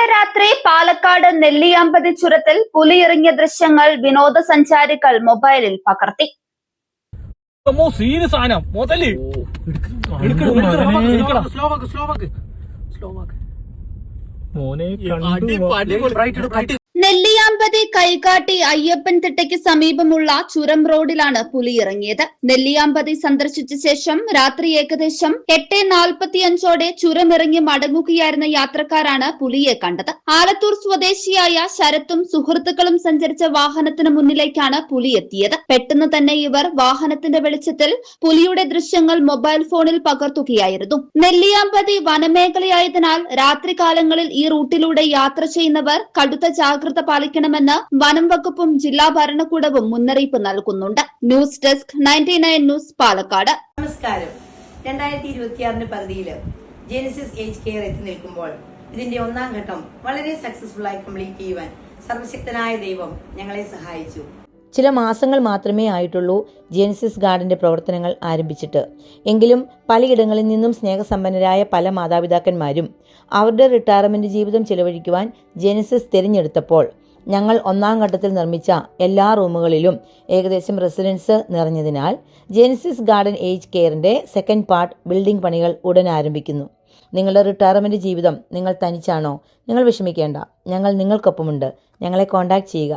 ഇന്നലെ രാത്രി പാലക്കാട് നെല്ലിയാമ്പതി ചുരത്തിൽ പുലിയിറങ്ങിയ ദൃശ്യങ്ങൾ വിനോദസഞ്ചാരികൾ മൊബൈലിൽ പകർത്തി. നെല്ലിയാമ്പതി കൈകാട്ടി അയ്യപ്പൻ തിട്ടയ്ക്ക് സമീപമുള്ള ചുരം റോഡിലാണ് പുലി ഇറങ്ങിയത്. നെല്ലിയാമ്പതി സന്ദർശിച്ച ശേഷം രാത്രി ഏകദേശം 8:45 ചുരമിറങ്ങി മടങ്ങുകയായിരുന്ന യാത്രക്കാരാണ് പുലിയെ കണ്ടത്. ആലത്തൂർ സ്വദേശിയായ ശരത്തും സുഹൃത്തുക്കളും സഞ്ചരിച്ച വാഹനത്തിന് മുന്നിലേക്കാണ് പുലി എത്തിയത്. പെട്ടെന്ന് തന്നെ ഇവർ വാഹനത്തിന്റെ വെളിച്ചത്തിൽ പുലിയുടെ ദൃശ്യങ്ങൾ മൊബൈൽ ഫോണിൽ പകർത്തുകയായിരുന്നു. നെല്ലിയാമ്പതി വനമേഖലയായതിനാൽ രാത്രികാലങ്ങളിൽ ഈ റൂട്ടിലൂടെ യാത്ര ചെയ്യുന്നവർ കടുത്ത ജാഗ്രത പാലിക്കണമെന്ന് വനം വകുപ്പും ജില്ലാ ഭരണകൂടവും മുന്നറിയിപ്പ് നൽകുന്നുണ്ട്. News desk 99 news Palakkad. നമസ്കാരം. 2026 പകുതിയില് ജെനിസിസ് ഏജ് കെയർ എത്തി നിൽക്കുമ്പോൾ ഇതിന്റെ ഒന്നാം ഘട്ടം വളരെ സക്സസ്ഫുൾ ആയി കംപ്ലീറ്റ് ചെയ്യുവാൻ സർവശക്തനായ ദൈവം ഞങ്ങളെ സഹായിച്ചു. ചില മാസങ്ങൾ മാത്രമേ ആയിട്ടുള്ളൂ ജെനിസിസ് ഗാർഡന്റെ പ്രവർത്തനങ്ങൾ ആരംഭിച്ചിട്ട്. എങ്കിലും പലയിടങ്ങളിൽ നിന്നും സ്നേഹസമ്പന്നരായ പല മാതാപിതാക്കന്മാരും അവരുടെ റിട്ടയർമെന്റ് ജീവിതം ചെലവഴിക്കുവാൻ ജെനിസിസ് തിരഞ്ഞെടുത്തപ്പോൾ ഞങ്ങൾ ഒന്നാം ഘട്ടത്തിൽ നിർമ്മിച്ച എല്ലാ റൂമുകളിലും ഏകദേശം റെസിഡൻസ് നിറഞ്ഞതിനാൽ ജെനിസിസ് ഗാർഡൻ ഏജ് കെയറിന്റെ സെക്കൻഡ് പാർട്ട് ബിൽഡിംഗ് പണികൾ ഉടൻ ആരംഭിക്കുന്നു. നിങ്ങളുടെ റിട്ടയർമെന്റ് ജീവിതം നിങ്ങൾ തനിച്ചാണോ? നിങ്ങൾ വിഷമിക്കേണ്ട, ഞങ്ങൾ നിങ്ങൾക്കൊപ്പമുണ്ട്. ഞങ്ങളെ കോൺടാക്ട് ചെയ്യുക.